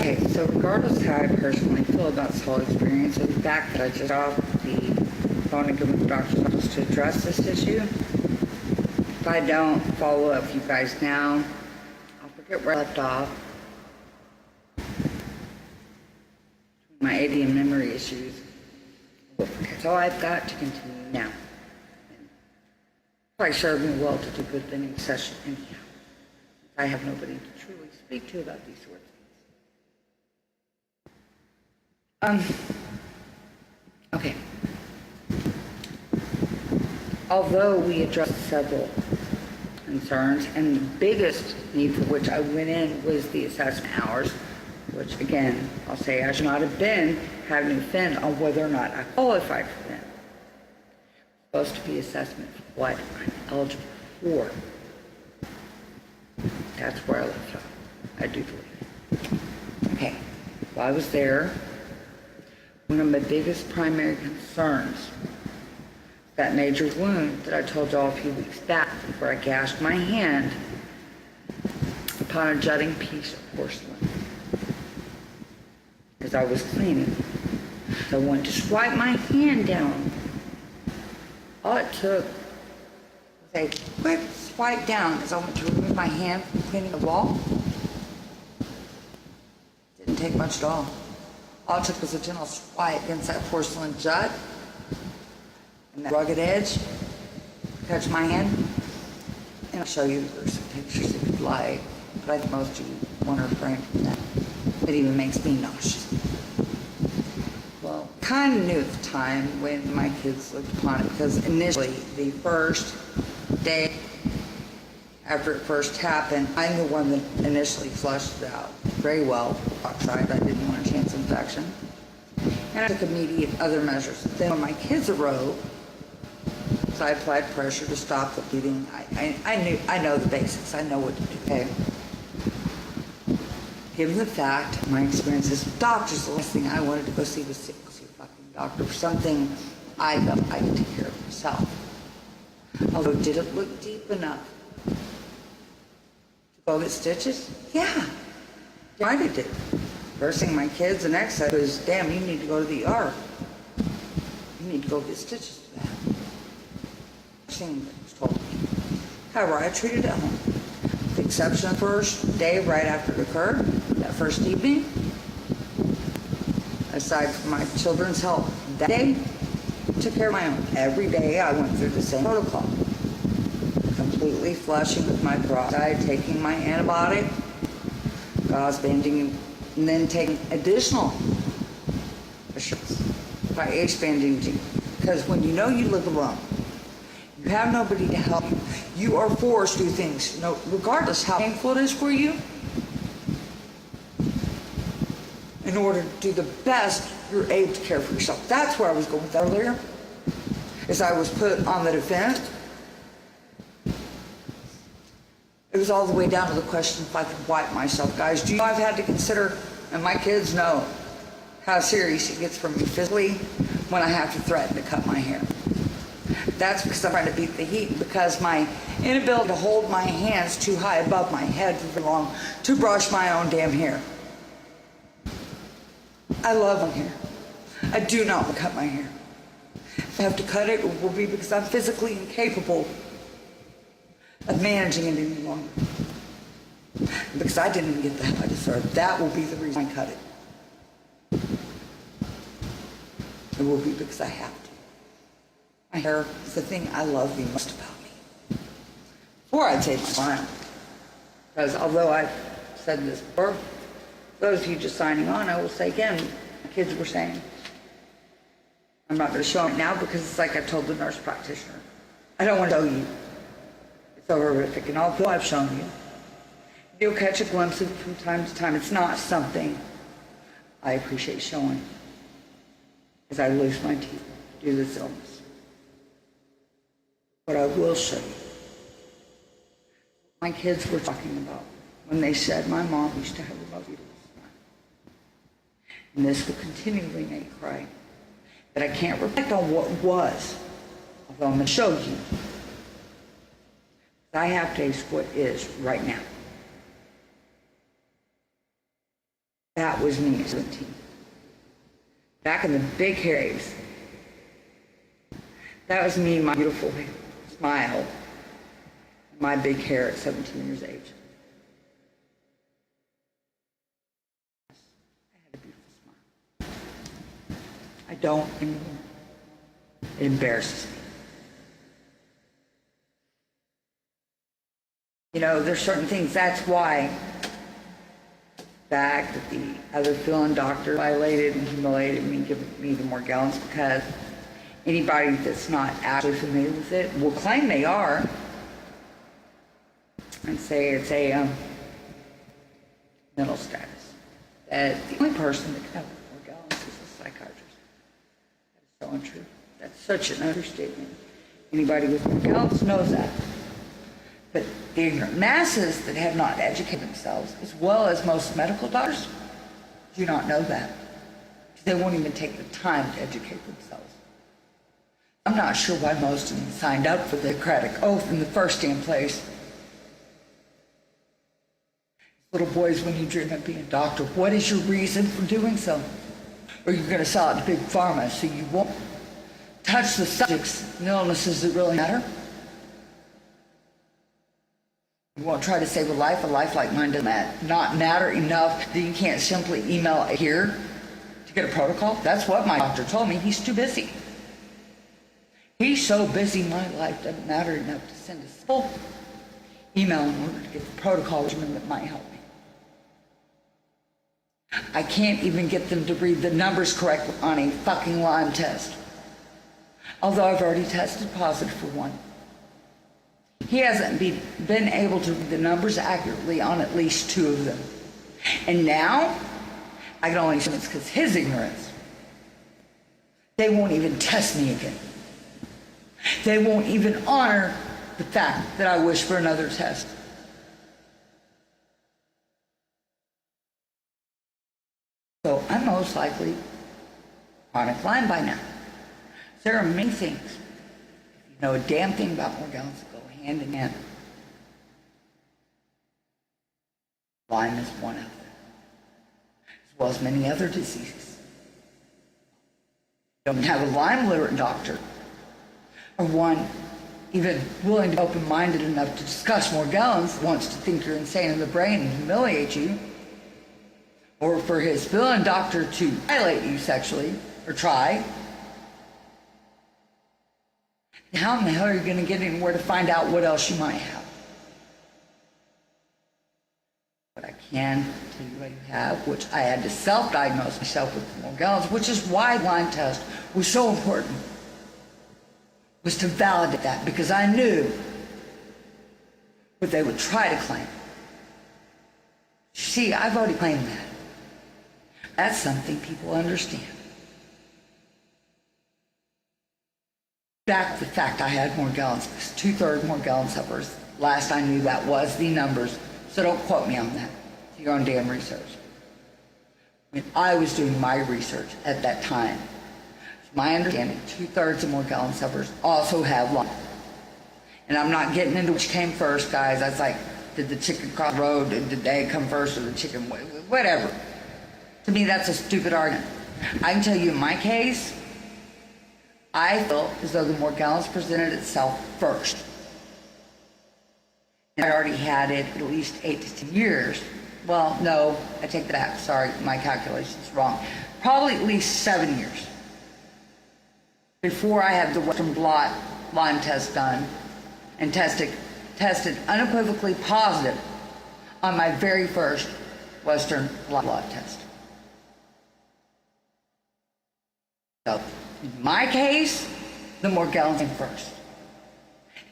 Okay, so regardless of how I personally feel about this whole experience, and the fact that I just got off the phone and go with the doctor's office to address this issue, if I don't follow up with you guys now, I'll forget where I left off. My ADM memory issues, I will forget. So I've got to continue now. Probably served me well to do good vending session anyhow. I have nobody to truly speak to about these sorts of things. Okay. Although we addressed several concerns, and the biggest need for which I went in was the assessment hours, which again, I'll say I should not have been having to defend on whether or not I qualified for them. It's supposed to be assessment for what I'm eligible for. That's where I left off. I do believe. Okay, while I was there, one of my biggest primary concerns, that major wound that I told y'all a few weeks back where I gashed my hand upon a jutting piece of porcelain as I was cleaning. So I wanted to swipe my hand down. All it took was a quick swipe down as I went to remove my hand from cleaning the wall. Didn't take much at all. All it took was a gentle swipe against that porcelain jut and that rugged edge. Touch my hand. And I'll show you some pictures if you'd like. But I think most of you want to refrain from that. It even makes me nauseous. Well, kind of knew at the time when my kids looked upon it, because initially, the first day after it first happened, I'm the one that initially flushed it out very well. Oxide, I didn't want a chance of infection. And I took immediate other measures. Then when my kids arose, so I applied pressure to stop the bleeding. I know the basics. I know what to do. Okay. Given the fact, my experiences with doctors, the last thing I wanted to go see was see a fucking doctor for something I felt I could take care of myself. Although, did it look deep enough to go get stitches? Yeah. I did it. First thing my kids, the next said was, damn, you need to go to the ER. You need to go get stitches for that. First thing that was told me. However, I treated it at home. With the exception of the first day right after it occurred, that first evening, aside from my children's help that day, I took care of my own. Every day I went through the same protocol. Completely flushing with my peroxide, taking my antibiotic, gauze banding, and then taking additional assurance by ace bandaging. Because when you know you live alone, you have nobody to help you, you are forced to do things, regardless how painful it is for you, in order to do the best you're able to care for yourself. That's where I was going with that earlier. As I was put on the defense, it was all the way down to the question if I could wipe myself. Guys, do you know I've had to consider, and my kids know, how serious it gets for me physically when I have to threaten to cut my hair. That's because I'm trying to beat the heat, because my inability to hold my hands too high above my head for very long to brush my own damn hair. I love my hair. I do not want to cut my hair. If I have to cut it, it will be because I'm physically incapable of managing it any longer. Because I didn't get the help I deserved. That will be the reason I cut it. It will be because I have to. My hair is the thing I love the most about me. Before I'd say my smile. Because although I've said this before, those of you just signing on, I will say again, my kids were saying, I'm not going to show them now because it's like I told the nurse practitioner. I don't want to show you. It's so horrific. And although I've shown you, you'll catch a glimpse of it from time to time. It's not something I appreciate showing as I lose my teeth due to this illness. But I will show you. My kids were talking about when they said my mom used to have a love uterus. And this will continually make me cry. But I can't reflect on what was, although I'm going to show you. I have to taste what is right now. That was me at 17. Back in the big hair days. That was me, my beautiful smile, my big hair at 17 years of age. I had a beautiful smile. I don't anymore. It embarrasses me. You know, there's certain things, that's why back that the other fill-in doctor violated and humiliated me, giving me the Morgellons, because anybody that's not actually familiar with it will claim they are and say it's a mental status. That the only person that can have Morgellons is a psychiatrist. That is so untrue. That's such an understatement. Anybody with Morgellons knows that. But the ignorant masses that have not educated themselves, as well as most medical doctors, do not know that. They won't even take the time to educate themselves. I'm not sure why most of them signed up for the Hippocratic Oath in the first damn place. Little boys, when you dream of being a doctor, what is your reason for doing so? Or you're going to sell it to Big Pharma so you won't touch the subjects and illnesses that really matter? You won't try to save a life like mine does not matter enough that you can't simply email here to get a protocol? That's what my doctor told me. He's too busy. He's so busy, my life doesn't matter enough to send a simple email in order to get the protocol regimen that might help me. I can't even get them to read the numbers correctly on a fucking Lyme test. Although I've already tested positive for one. He hasn't been able to read the numbers accurately on at least 2 of them. And now, I can only assume it's because his ignorance. They won't even test me again. They won't even honor the fact that I wish for another test. So I'm most likely chronic Lyme by now. There are many things, if you know a damn thing about Morgellons, that go hand in hand. Lyme is one of them, as well as many other diseases. You don't have a Lyme literate doctor, or one even willing to be open-minded enough to discuss Morgellons, wants to think you're insane in the brain and humiliate you, or for his fill-in doctor to violate you sexually, or try. How in the hell are you going to get anywhere to find out what else you might have? But I can tell you what you have, which I had to self-diagnose myself with Morgellons, which is why Lyme test was so important, was to validate that, because I knew what they would try to claim. See, I've already claimed that. That's something people understand. Back to the fact I had Morgellons, because 2/3 Morgellons sufferers. Last I knew that was the numbers, so don't quote me on that. Do your own damn research. When I was doing my research at that time, it's my understanding 2/3 of Morgellons sufferers also have Lyme. And I'm not getting into which came first, guys. I was like, did the chicken cross the road? Did the egg come first or the chicken? Whatever. To me, that's a stupid argument. I can tell you in my case, I felt as though the Morgellons presented itself first. And I already had it at least 8 to 10 years. Well, no, I take that back. Sorry, my calculation's wrong. Probably at least 7 years before I had the Western blot Lyme test done and tested unequivocally positive on my very first Western blot test. So, in my case, the Morgellons came first.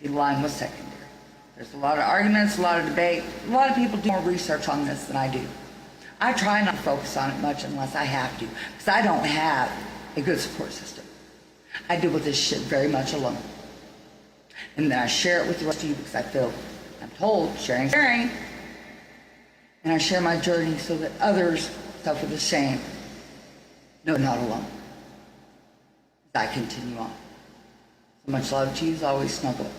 The Lyme was secondary. There's a lot of arguments, a lot of debate. A lot of people do more research on this than I do. I try not to focus on it much unless I have to, because I don't have a good support system. I deal with this shit very much alone. And then I share it with the rest of you because I feel, I'm told, sharing is caring. And I share my journey so that others suffer the same. No, not alone. As I continue on. So much love to you, as always, snuggle.